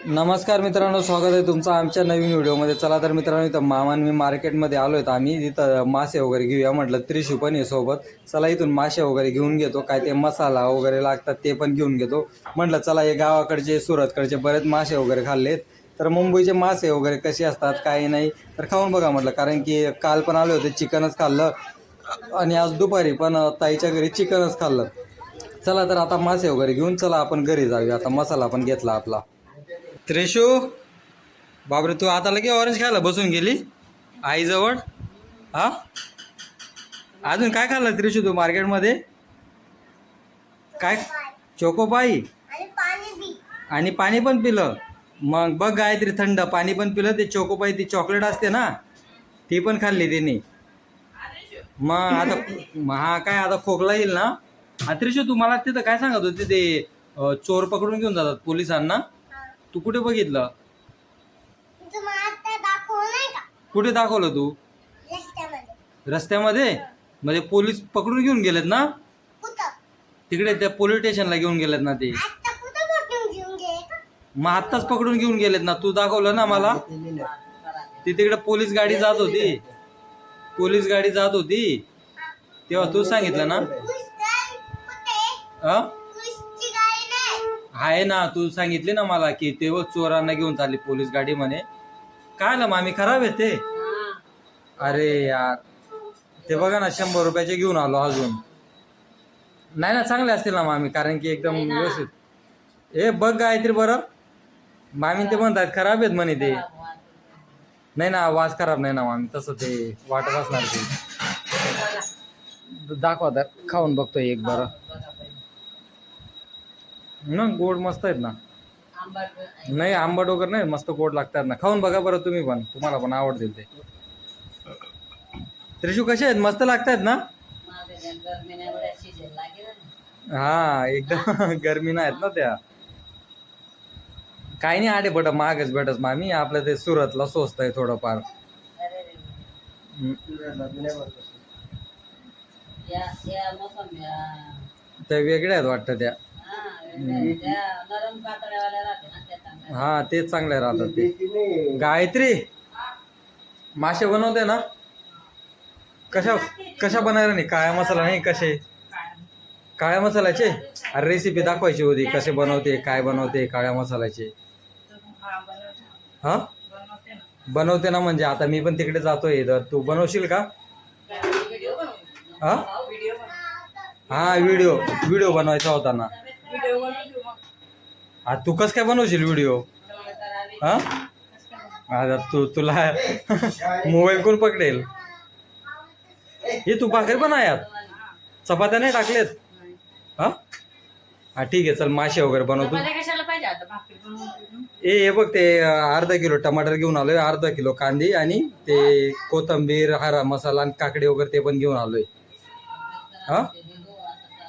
नमस्कार मित्रांनो, स्वागत आहे तुमचं आमच्या नवीन व्हिडिओमध्ये. चला तर मित्रांनो, इथं मामान मी मार्केटमध्ये आलो आहेत. आम्ही इथं मासे वगैरे घेऊया म्हटलं. त्रिशू पण आहे सोबत. चला इथून मासे वगैरे घेऊन घेतो, काय ते मसाला वगैरे लागतात ते पण घेऊन घेतो म्हटलं. चला हे गावाकडचे सुरतकडचे बरेच मासे वगैरे खाल्लेत, तर मुंबईचे मासे वगैरे कसे असतात काही नाही तर खाऊन बघा म्हटलं. कारण की काल पण आले होते, चिकनच खाल्लं आणि आज दुपारी पण ताईच्या घरी चिकनच खाल्लं. चला तर आता मासे वगैरे घेऊन चला आपण घरी जाऊया. आता मसाला पण घेतला आपला. त्रिशू, बापरे, तू आता लगे ऑरेंज खायला बसून गेली आईजवळ? हा, अजून काय खाल्लं त्रिशू तू मार्केटमध्ये? काय? चोकोपाई आणि पाणी पण पिलं? मग बघ गायत्री, थंड पाणी पण पिलं. ते चोकोपाई ती चॉकलेट असते ना, ती पण खाल्ली तिने. मग आता हा काय, आता खोकला येईल ना. त्रिशू, तू मला तिथं काय सांगत होती, ते चोर पकडून घेऊन जातात पोलिसांना, तू कुठे बघितलं? कुठे दाखवलं तू? रस्त्यामध्ये? म्हणजे पोलीस पकडून घेऊन गेलेत ना तिकडे, त्या पोलीस स्टेशनला घेऊन गेलेत ना ते. मग आत्ताच पकडून घेऊन गेलेत ना, तू दाखवलं ना मला. ती तिकडे पोलीस गाडी जात होती, पोलीस गाडी जात होती तेव्हा तू सांगितलं ना. आहे ना, तू सांगितले ना मला की तेव्हा चोरांना घेऊन चालली पोलीस गाडी म्हणे. काय ना मामी, खराब आहे ते. अरे यार, ते बघा ना, 100 रुपयाचे घेऊन आलो अजून. नाही ना, चांगले असतील ना मामी, कारण की एकदम व्यवस्थित. हे बघ गायत्री, बरं मामी ते म्हणतात खराब आहेत म्हणे ते. नाही ना, वास खराब नाही ना मामी, तसं ते वाटत असणार ते. दाखवा तर, खाऊन बघतो एक बरं ना. गोड मस्त आहेत ना. नाही आंबट वगैरे नाही, मस्त गोड लागतात ना. खाऊन बघा बरं तुम्ही पण, तुम्हाला पण आवडतील ते. त्रिशू, कसे आहेत? मस्त लागतात ना. हा, एकदम गरमी नाही आहेत ना त्या. काही नाही, आडे बट महागच भेटत मामी. आपलं ते सुरतला स्वस्त आहे थोडंफार. त्या वेगळ्या आहेत वाटतं त्या. हा, तेच चांगले राहतात ते. गायत्री, मासे बनवते ना? कशा कशा बनायला नाही? काळ्या मसाला नाही, कसे काळ्या मसाल्याचे? अरे रेसिपी दाखवायची होती, कसे बनवते, काय बनवते काळ्या मसाल्याचे. हा, बनवते ना. म्हणजे आता मी पण तिकडे जातोय, तर तू बनवशील का? हा हा, व्हिडिओ बनवायचा होता ना. तू कस काय बनवशील व्हिडिओ? हा, आता तुला मोबाईल कोण पकडेल? हे तू भाकर बनायात, चपात्या नाही टाकलेत? हा हा, ठीक आहे, चल मासे वगैरे बनवतो. हे बघ, ते अर्धा किलो टमाटर घेऊन आलोय, अर्धा किलो कांदे आणि ते कोथंबीर, हरा मसाला आणि काकडे वगैरे ते पण घेऊन आलोय. हा,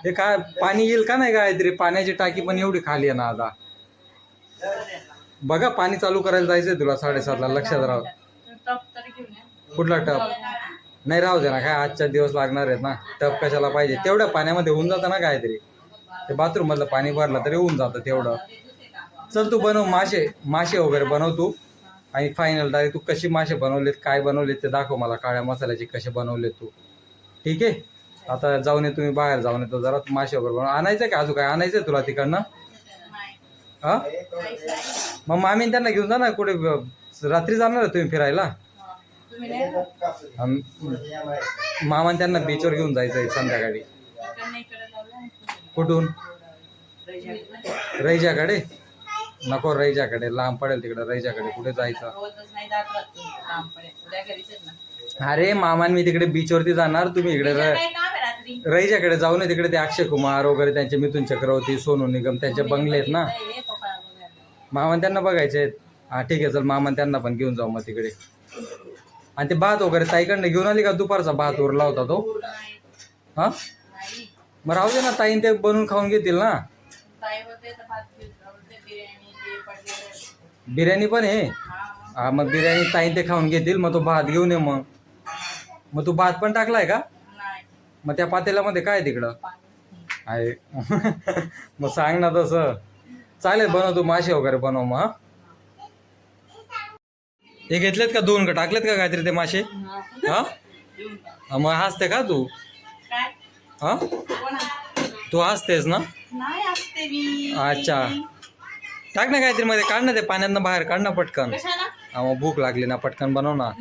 हे काय पाणी येईल का नाही गायत्री? पाण्याची टाकी पण एवढी खाली आहे ना आता. बघा, पाणी चालू करायला जायचंय तुला 7:30ला, लक्षात राहा. कुठला टप? नाही, राहू दे ना, काय आजच्या दिवस लागणार आहेत ना. टप कशाला पाहिजे? तेवढ्या पाण्यामध्ये होऊन जातं ना काहीतरी. ते बाथरूम मधलं पाणी भरलं तरी होऊन जातं तेवढं. चल तू बनव मासे वगैरे बनव तू. आणि फायनल डायरेक्ट तू कशी मासे बनवलेत, काय बनवलेत ते दाखव मला. काळ्या मसाल्याचे कसे बनवलेत तू, ठीक आहे? आता जाऊन ये, तुम्ही बाहेर जाऊन येतो जरा. मासे वगैरे बनव. आणायचं का अजून? काय आणायचंय तुला तिकडनं? हा, मग मामी त्यांना घेऊन जा ना. कुठे रात्री जाणार आहे तुम्ही फिरायला? मामा त्यांना बीचवर घेऊन जायचंय संध्याकाळी. कुठून? रईजाकडे? नको, रईजाकडे लांब पडेल, तिकडे रईजाकडे कुठे जायचं? अरे मामान मी तिकडे बीचवरती जाणार, तुम्ही इकडे रईजाकडे जाऊ नये. तिकडे ते अक्षय कुमार वगैरे, त्यांचे मिथुन चक्रवर्ती, सोनू निगम, त्यांचे बंगले आहेत ना. मामान त्यांना बघायचे आहेत. हा, ठीक आहे, चल मामान त्यांना पण घेऊन जाऊ मग तिकडे. आणि ते भात वगैरे ताईकडनं घेऊन आली का? दुपारचा भात उरला होता तो. हा, मग राहू दे ना, ताईन ते बनवून खाऊन घेतील ना. बिर्याणी पण आहे? हा, मग बिर्याणी ताईन ते खाऊन घेतील. मग तो भात घेऊन ये. मग तू भात पण टाकलाय का? मग त्या पातेल्यामध्ये काय तिकडं आहे? मग सांग ना तसं. चालेल, बनव तू मासे वगैरे बनव मग. हे घेतलेत का 2 का टाकलेत का काहीतरी ते मासे? हा मग हसते का तू? हा तू हसतेस ना? अच्छा टाक ना काहीतरी मध्ये, काढ ना ते पाण्यातनं बाहेर, काढ ना पटकन. हा मग भूक लागली ना, पटकन बनव ना.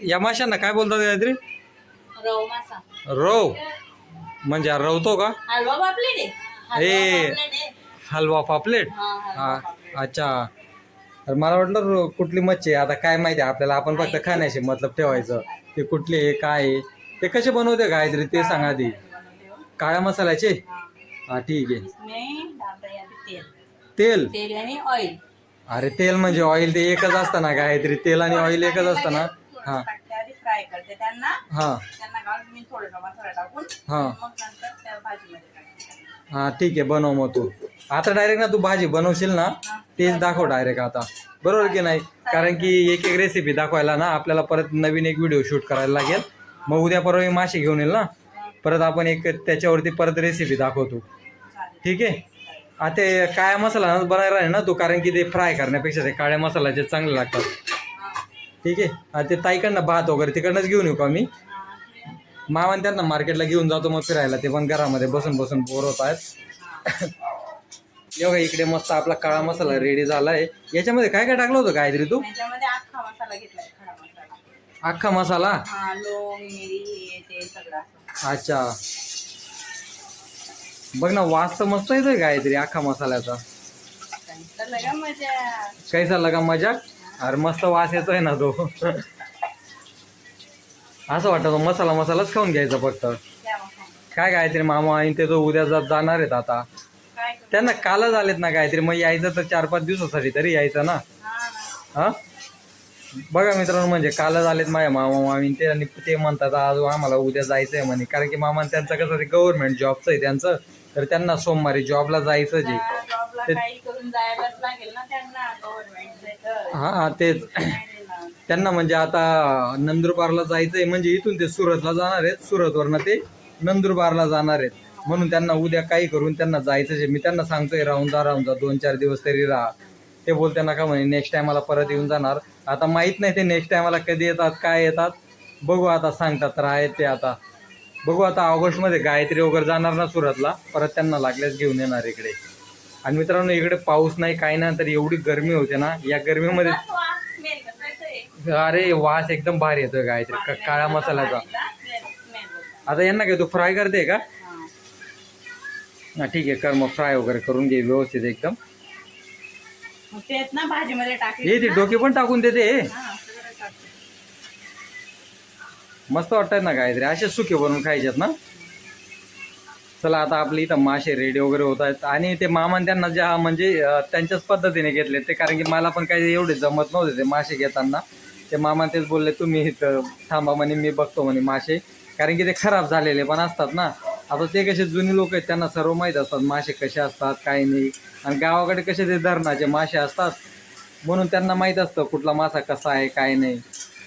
या माशांना काय बोलतात काहीतरी? रव म्हणजे रवतो का? ए हलवा पापलेट. हा अच्छा, तर मला वाटलं कुठली मच्छी आहे. आता काय माहिती आपल्याला, आपण फक्त खाण्याशी मतलब ठेवायचं. ते कुठले आहे काय आहे ते कसे बनवते काहीतरी ते सांगा आधी. काळ्या मसाल्याचे? हा ठीक आहे. तेल आणि ऑइल. अरे तेल म्हणजे ऑइल ते एकच असतं ना काहीतरी, तेल आणि ऑइल एकच असतं ना. हा फ्राय करते त्यांना, हा मी थोडासा मसाला टाकून हा मग नंतर त्या भाजीमध्ये टाकते. हा ठीक आहे, बनव मग तू. आता डायरेक्ट ना तू भाजी बनवशील ना तेच दाखव डायरेक्ट आता, बरोबर की नाही? कारण की एक एक रेसिपी दाखवायला ना आपल्याला परत नवीन एक व्हिडिओ शूट करायला लागेल. मग उद्या परवा मी मासे घेऊन येईल ना, परत आपण एक त्याच्यावरती परत रेसिपी दाखवतो. ठीक आहे. आता ते काळ्या मसाला बनायला आहे ना तू, कारण की ते फ्राय करण्यापेक्षा ते काळ्या मसाल्याचे चांगले लागतात. ठीक आहे. आता ते ताईकडनं भात वगैरे तिकडनंच घेऊन येऊ का मी? मामा त्यांना मार्केटला घेऊन जातो मग फिरायला, ते पण घरामध्ये बसून बसून बोर होत आहेत. बघा इकडे मस्त आपला काळा मसाला रेडी झालाय. याच्यामध्ये काय काय टाकलं होतं काहीतरी तू? त्याच्यामध्ये अख्खा मसाला घेतलाय, खडा मसाला. अख्खा मसाला? लोंग मिरी ते सगळं. अच्छा बघ ना, वास तर मस्त येतोय काहीतरी अख्खा मसाल्याचा. कैसा लगा मजा? अरे मस्त वास येतोय ना तो. असं वाटतं तो मसाला मसालाच खाऊन घ्यायचा फक्त. काय काहीतरी मामा आणि ते तो उद्या जाणार आहेत आता. त्यांना कालच आलेत ना काहीतरी, मग यायचं तर 4-5 दिवसासाठी तरी यायचं ना. हा बघा मित्रांनो, म्हणजे कालच आलेत माझ्या मामा मामी ते, आणि ते म्हणतात आज आम्हाला उद्या जायचं आहे म्हणे. कारण की मामा त्यांचं कसं ते गव्हर्नमेंट जॉबचं आहे त्यांचं, तर त्यांना सोमवारी जॉबला जायचंच आहे. हा तेच त्यांना म्हणजे आता नंदुरबारला जायचंय, म्हणजे इथून ते सुरतला जाणार आहेत, सुरतवरनं ते नंदुरबारला जाणार आहेत. म्हणून त्यांना उद्या काही करून त्यांना जायचंच आहे. मी त्यांना सांगतोय राहून जा 2-4 दिवस तरी राहा. ते बोलते नका म्हणे, नेक्स्ट टायमाला परत येऊन जाणार. आता माहित नाही ते नेक्स्ट टायमाला कधी येतात काय येतात, बघू आता. सांगतात तर आहेत ते आता, बघू आता. ऑगस्टमध्ये गायत्री वगैरे जाणार ना सुरतला, परत त्यांना लागल्यास घेऊन येणार इकडे. आणि मित्रांनो इकडे पाऊस नाही काही नाही, तर एवढी गरमी होते ना, या गरमीमध्ये अरे वास एकदम भारी येतोय गायत्री काळ्या मसाल्याचा. आता यांना काय तू फ्राय करते का? हा ठीक आहे, कर मग फ्राय वगैरे करून घे व्यवस्थित एकदम. हे ते डोके पण टाकून देते. मस्त वाटतात ना काहीतरी असे सुके बनवून खायच्यात ना. चला आता आपले इथं मासे रेडी वगैरे होत आहेत. आणि ते मामान त्यांना ज्या म्हणजे त्यांच्याच पद्धतीने घेतले ते, कारण की मला पण काही एवढे जमत नव्हते ते मासे घेताना. ते मामा तेच बोलले तुम्ही थांबा म्हणे, मी बघतो म्हणे मासे, कारण की ते खराब झालेले पण असतात ना. आता ते कसे जुनी लोक आहेत, त्यांना सर्व माहीत असतात मासे कसे असतात काय नाही. आणि गावाकडे कसे ते धरणाचे मासे असतात, म्हणून त्यांना माहीत असतं कुठला मासा कसा आहे काय नाही.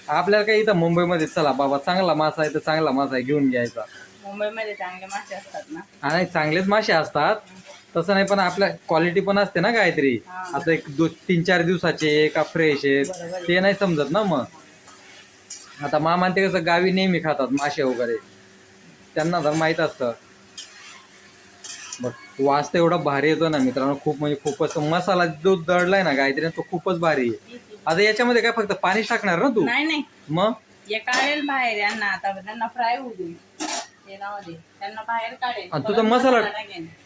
आपल्याला काही इथं मुंबईमध्ये चला बाबा चांगला मासा आहे तर चांगला मासा आहे घेऊन घ्यायचा. मुंबईमध्ये चांगले मासे असतात ना. नाही चांगलेच मासे असतात तसं नाही, पण आपल्या क्वालिटी पण असते ना काहीतरी. आता 3-4 दिवसाचे का फ्रेश आहे ते नाही समजत ना. मग आता मामा ते कसं गावी नेहमी खातात मासे वगैरे, त्यांना तर माहीत असतं. बघ वास तर एवढा भारी येतो ना मित्रांनो, खूप म्हणजे खूपच. मसाला जो दळलाय ना काहीतरी तो खूपच भारी आहे. आता याच्यामध्ये काय फक्त पाणी टाकणार ना तू? नाही मग काढेल बाहेर यांना, आता त्यांना फ्राय होऊ दे तेलामध्ये, त्यांना बाहेर काढेल. तुझा मसाला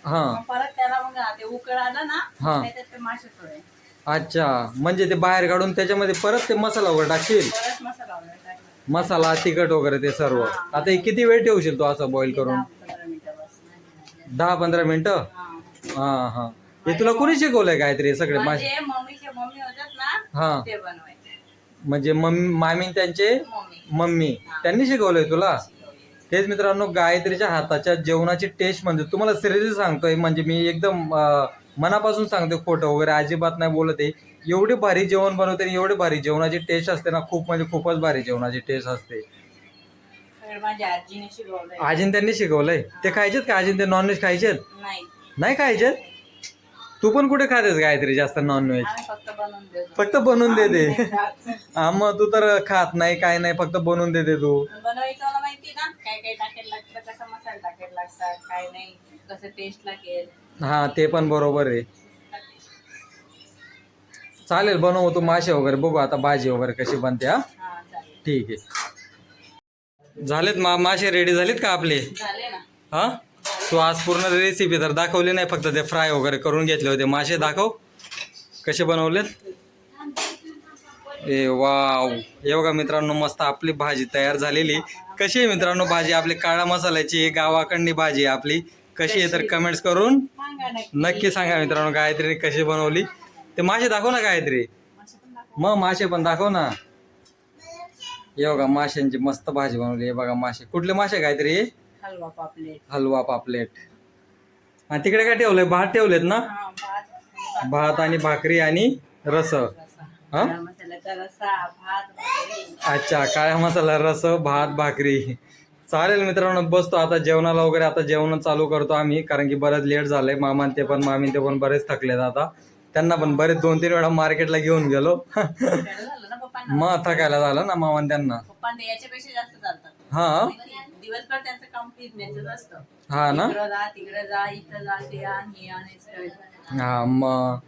हा परत त्याला मग ते उकळ आलं ना, त्याच्यात ते मासे सोडे. अच्छा, म्हणजे ते बाहेर काढून त्याच्यामध्ये परत ते मसाला वगैरे टाकशील? परत मसाला वगैरे टाकला, मसाला तिखट वगैरे ते सर्व. आता हे किती वेळ ठेवशील तू असं बॉईल करून? 10-15 मिनिटं. हा हा हे तुला कोणी शिकवलंय काहीतरी सगळे मासे? मम्मी होतात ना, हा ते बनवायचे. म्हणजे मामी त्यांचे मम्मी त्यांनी शिकवलंय तुला? तेच मित्रांनो, गायत्रीच्या हाताच्या जेवणाची टेस्ट म्हणजे तुम्हाला सिरियसली सांगतोय, म्हणजे मी एकदम मनापासून सांगतोय, खोटं वगैरे अजिबात नाही बोलत आहे. एवढी भारी जेवण बनवते, एवढी भारी जेवणाची टेस्ट असते ना, खूप म्हणजे खूपच भारी जेवणाची टेस्ट असते. आजीने त्यांनी शिकवलंय. ते खायचेत का आजीने ते नॉनव्हेज खायचेत? नाही खायचेत? तू पण कुठे खातेस गायत्री जास्त नॉनव्हेज? आम्ही फक्त बनवून देतो. फक्त बनवून देते. आम्ही नाही खात. हा मग तू तर खात नाही काय नाही, फक्त बनवून देते तू. बनवायचं मला माहिती ना, काय काय टाकायला लागतं, कसा मसाला टाकायला लागतात, काय नाही, कसं टेस्ट लागेल. हा ते पण बरोबर आहे. चालेल बनवू तू मासे वगैरे, बघू आता भाजी वगैरे कशी बनते. हा हा चालेल. ठीक आहे. झालेत मासे रेडी झालेत का आपले? झाले ना. हा तू आज पूर्ण रेसिपी तर दाखवली नाही, फक्त ते फ्राय वगैरे करून घेतले होते. मासे दाखव कसे बनवलेत. ए वाव, हे बघा मित्रांनो मस्त आपली भाजी तयार झालेली. कशी आहे मित्रांनो भाजी? आपली काळा मसाल्याची गावाकडनी भाजी आहे आपली. कशी आहे तर कमेंट्स करून सांगा नक्की सांगा मित्रांनो. गायत्रीने कशी बनवली ते मासे दाखव ना गायत्री. मासे पण दाखव. मग मासे पण दाखव ना. हे बघा माशांची मस्त भाजी बनवली. हे बघा मासे, कुठले मासे गायत्री? हलवा पापलेट. हलवा पापलेट. आणि तिकडे काय ठेवलंय? भात ठेवलेत ना? हा, भात. भात आणि भाकरी आणि रस. रस्सा. हा? काळा मसाल्याचा रस्सा, भात, भाकरी. अच्छा, काळ्या मसाला रस, भात, भाकरी. चालेल मित्रांनो, बसतो आता जेवणाला वगैरे. आता जेवण चालू करतो आम्ही, कारण की बरंच लेट झालंय. मामा ते पण मामी ते पण बरेच थकलेत आता. त्यांना पण बरेच 2-3 वेळा मार्केटला घेऊन गेलो. झालं ना पप्पांना. मग थकायला झालं ना मामा त्यांना. पप्पा ते याच्यापेक्षा जास्त चालतात. हा दिवसभर त्यांचं काम फिरण्याचंच असतं. हा ना. इकडं जा, तिकडे जा, इथं जा, ते आण, हे आणायचं. हा मग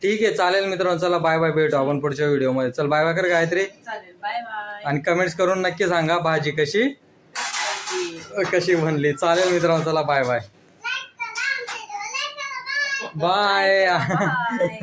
ठीक आहे. चालेल मित्रांनो, चला बाय बाय, भेटू आपण पुढच्या व्हिडिओमध्ये. चल बाय बाय कर गायत्री. चालेल, बाय बाय. आणि कमेंट्स करून नक्की सांगा भाजी कशी बनली. चालेल मित्रांनो, चला बाय बाय. बाय. बाय.